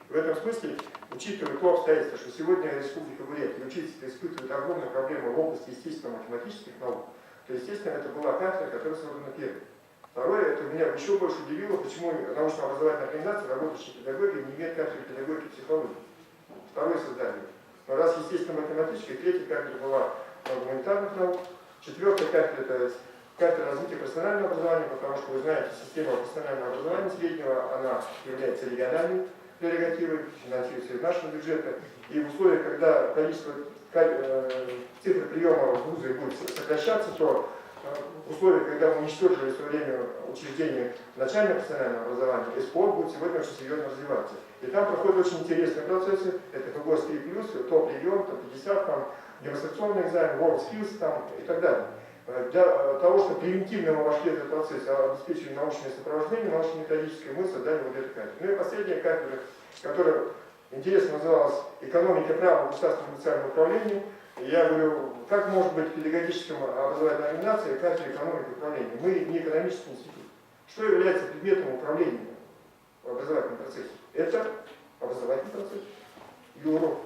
В этом смысле, учитывая то обстоятельство, что сегодня Республика Бурятия учительство испытывает огромные проблемы в области естественно-математических наук, то, естественно, это была кафедра, которая создана первой. Второе, это меня еще больше удивило, почему научно-образовательная организация, работающая в педагогии, не имеет кафедры педагогики и психологии. Второе создание. Но раз естественно-математическая, третья кафедра была гуманитарных наук, четвертая кафедра – это кафедра развития профессионального образования, потому что вы знаете, система профессионального образования среднего, она является региональной прерогативой, финансируется из нашего бюджета. И в условиях, когда количество цифр приема в вузы будет сокращаться, то в условиях, когда мы уничтожили в свое время учреждение начального профессионального образования, СПО будет сегодня очень серьезно развиваться. И там проходят очень интересные процессы, это ФГОС 3+, топ-регион, топ-50, там, демонстрационный экзамен, WorldSkills там, и так далее. Для того, чтобы превентивно мы вошли в этот процесс, обеспечили научное сопровождение, научно-методическое, мы создали вот эту кафедру. Ну и последняя кафедра, которая интересно называлась «Экономика права в государственном социальном управлении». Я говорю, как может быть педагогическая образовательная организация кафедра экономики управления? Мы не экономический институт. Что является предметом управления в образовательном процессе? Это образовательный процесс и урок.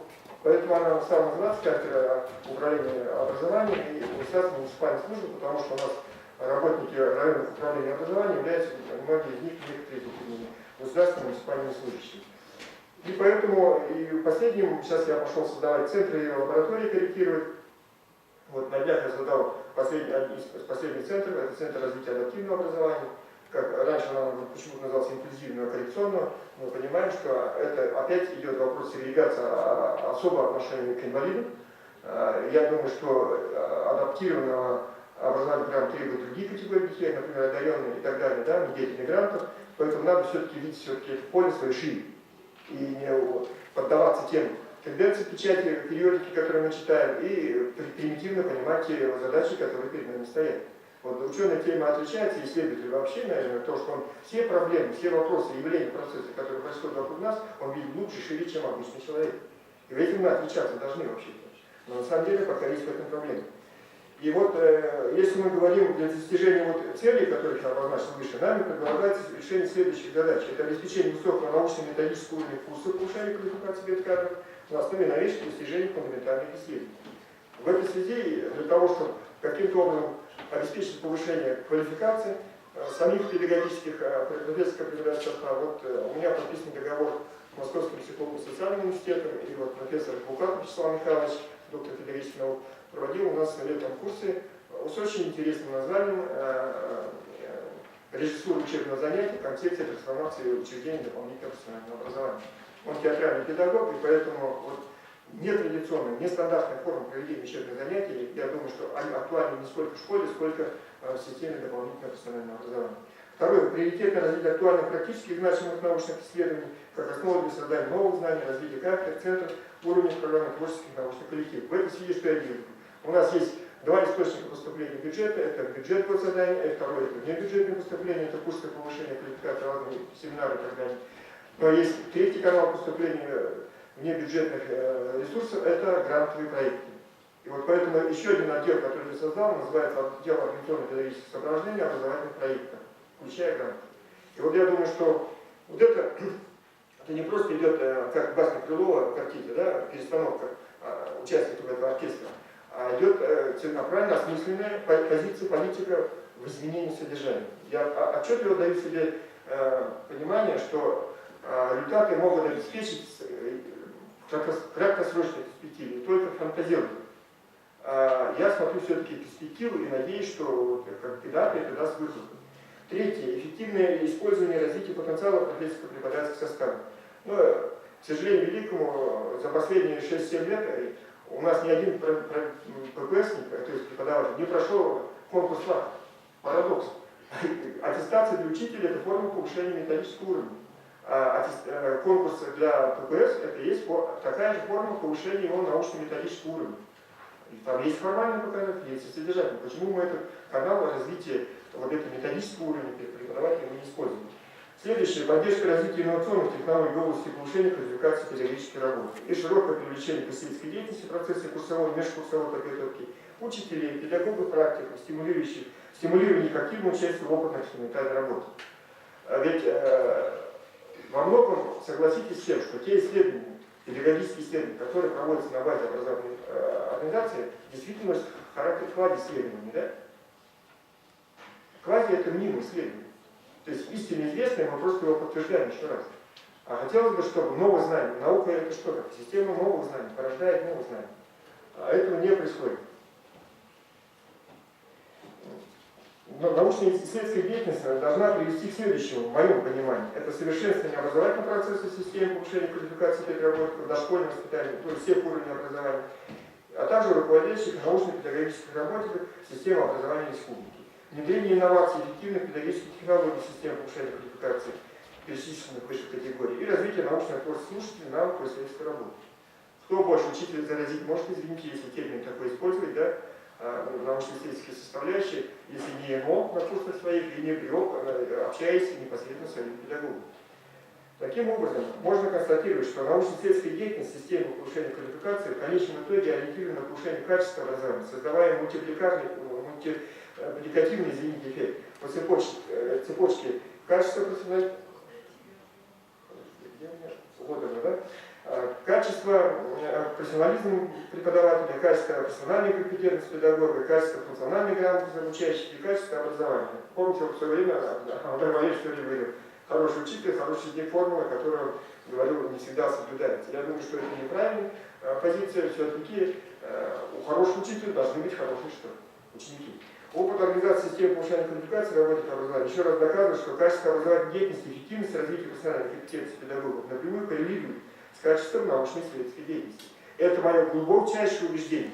Поэтому она стала называться кафедра управления образованием и государственной муниципальной службы, потому что у нас работники районных управлений образования являются, многие из них, некоторые государственными муниципальными служащими. И поэтому и последним, сейчас я пошел создавать центры и лаборатории корректировать. Вот на днях я создал один из последних центров, это Центр развития адаптивного образования. Как раньше она почему-то называлась инклюзивного, коррекционного, мы понимаем, что это опять идет вопрос сегрегации особого отношения к инвалидам. Я думаю, что адаптированного образования прям требует других категорий детей, например, одаренные и так далее, да, не дети мигрантов. Поэтому надо все-таки видеть все-таки поле свое шире и не поддаваться тем тенденциям печати, периодики, которые мы читаем, и примитивно понимать те задачи, которые перед нами стоят. Вот ученая тема отличается, исследователь вообще, наверное, то, что он все проблемы, все вопросы, явления, процессы, которые происходят вокруг нас, он видит глубже, шире, чем обычный человек. И в этом мы отличаться должны вообще-то. Но на самом деле пока есть в этом проблема. И вот, если мы говорим для достижения вот целей, которых я обозначил выше, нами предлагается решение следующих задач. Это обеспечение высокого научно-методического уровня курсов, повышение квалификации медкадров на основе новейших достижений фундаментальных исследований. В этой связи, для того, чтобы каким-то образом обеспечить повышение квалификации самих педагогических профессорского состава, вот у меня подписан договор с Московским психолого-социальным университетом, и вот профессор Букатов Вячеслав Михайлович, доктор педагогических наук, проводил у нас на летом курсе с очень интересным названием «Режиссура учебного занятия. Концепция трансформации учреждений дополнительного профессионального образования». Он театральный педагог, и поэтому вот нетрадиционная, нестандартная форма проведения учебных занятий, я думаю, что они актуальны не сколько в школе, сколько в системе дополнительного профессионального образования. Второе. Приоритетное развитие актуальных практических значимых научных исследований, как основа для создания новых знаний, развития кафедр, центров, уровней программы творческих научных коллективов. В этой связи что я делаю? У нас есть два источника поступления бюджета, это бюджет госзадания, и второе это внебюджетное поступление, это курсы повышения квалификации, разные семинары и так далее. Но есть третий канал поступления внебюджетных ресурсов, это грантовые проекты. И вот поэтому еще один отдел, который я создал, называется отдел организационно-педагогических сопровождений образовательных проектов, включая гранты. И вот я думаю, что вот это не просто идет, как Басня Крылова в картине, да, перестановка участников этого оркестра, а идет целенаправленно осмысленная позиция политика в изменении содержания. Я отчетливо даю себе понимание, что результаты могут обеспечить в краткосрочной перспективе, только фантазируя. Я смотрю все-таки перспективу и надеюсь, что как педагог это даст выход. Третье. Эффективное использование и развитие потенциала профессорско-преподавательского состава. Но, к сожалению великому, за последние 6-7 лет у нас ни один ППСник, то есть преподаватель, не прошел конкурс ФАК. Парадокс. Аттестация для учителя – это форма повышения методического уровня. Конкурс для ППС – это есть такая же форма повышения его научно-методического уровня. И там есть формальный показатель, есть и содержательный. Почему мы этот канал развития вот этого методического уровня преподавателя мы не используем? Следующее – поддержка развития инновационных технологий в области повышения квалификации педагогической работы и широкое привлечение к исследовательской деятельности в процессе курсовой и межкурсовой подготовки учителей, педагогов, практиков, стимулирование их активного участия в опытной экспериментальной работе. Ведь во многом согласитесь с тем, что те исследования, педагогические исследования, которые проводятся на базе образовательной организации, действительно носят характер квази-исследований, да? Квази – это мнимое исследование. То есть истинно известное, мы просто его подтверждаем еще раз. А хотелось бы, чтобы новые знания, наука это что такое? Система новых знаний, порождает новые знания. А этого не происходит. Но научно-исследовательская деятельность должна привести к следующему, в моем понимании. Это совершенствование образовательного процесса системы, повышение квалификации педагогов, дошкольного воспитания, то есть всех уровней образования, а также руководящих научно-педагогических работников системы образования республики. Внедрение инноваций, эффективных педагогических технологий в систему повышения квалификации перечисленных высших категорий и развитие научного творчества слушателей, навыков и исследовательской работы. Кто больше учителя заразить может, извините, если термин такой использовать, да, научно-исследовательские составляющие, если не МО на курсах своих, и не БРИО, общаясь непосредственно с своими педагогами. Таким образом, можно констатировать, что научно-исследовательская деятельность системы повышения квалификации в конечном итоге ориентирована на повышение качества образования, создавая мультипликативный, извините, эффект по цепочке качества профессионального, качество профессионализма преподавателя, качество профессиональной компетентности педагога, качество функциональной грамотности обучающих и качество образования. Помните, в свое время Андрей Валерьевич все время говорил, хороший учитель, хороший ученик, формула, которую он говорил, не всегда соблюдается. Я думаю, что это неправильная позиция, все-таки у хорошего учителя должны быть хорошие что? Ученики. Опыт организации системы повышения квалификации работников образования еще раз доказывает, что качество образовательной деятельности и эффективность развития профессиональной компетенции педагогов напрямую коррелирует с качеством научно-исследовательской деятельности. Это мое глубочайшее убеждение.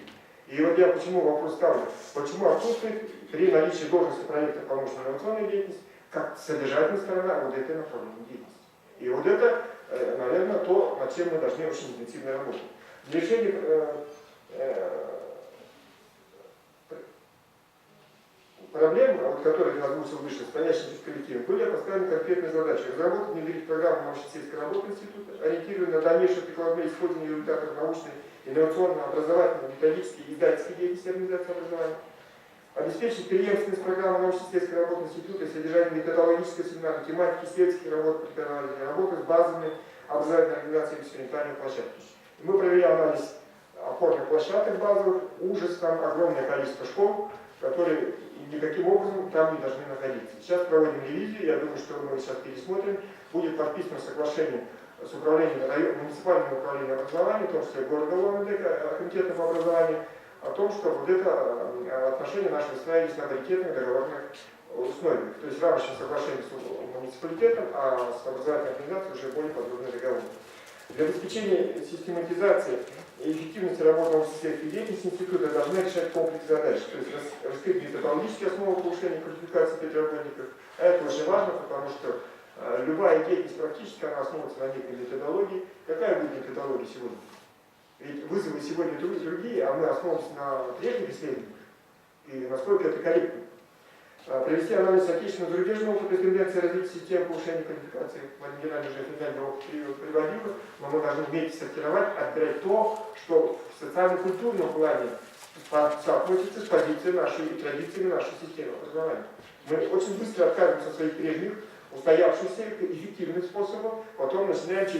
И вот я почему вопрос ставлю, почему отсутствует при наличии должности проекта по научно-инновационной деятельности, как содержательная сторона вот этой направленной деятельности. И вот это, наверное, то, над чем мы должны очень интенсивно работать. Для решения проблем, которые я озвучил выше, стоящие перед коллективом, были поставлены конкретные задачи. Разработать и внедрить программу научно-исследовательской работы института, ориентированную на дальнейшее прикладное использование результатов научной, инновационной, образовательной, методической и издательской деятельности организации образования. Обеспечить преемственность программы научно-исследовательской работы института и содержание методологического семинара, тематики исследовательской работы преподавателей, работы с базовыми образовательными организациями экспериментальной площадки. Мы провели анализ опорных площадок базовых, ужас, там огромное количество школ, которые никаким образом там не должны находиться. Сейчас проводим ревизию, я думаю, что мы сейчас пересмотрим, будет подписано соглашение с управлением муниципальным управлением образования, в том числе города ЛНД, комитетом по образованию, о том, что вот это отношения наши выстраивались на паритетных договорных условиях. То есть рамочное соглашение с муниципалитетом, а с образовательной организацией уже более подробный договор. Для обеспечения систематизации и эффективности работы научно-исследовательской деятельности института должны решать комплекс задач, то есть раскрыть методологические основы повышения квалификации педагогов. А это очень важно, потому что любая деятельность практически она основывается на некой методологии. Какая будет методология сегодня? Ведь вызовы сегодня другие, а мы основываемся на прежних исследованиях. И насколько это корректно. Провести анализ отечественного зарубежного опыта и тенденции развития системы повышения квалификации. Владимир Геннадьевич уже официальный опыт приводил, но мы должны уметь сортировать, отбирать то, что в социально-культурном плане соотносится с позицией нашей и традициями нашей системы образования. Мы очень быстро отказываемся от своих прежних, устоявшихся, эффективных способов, потом начинаем через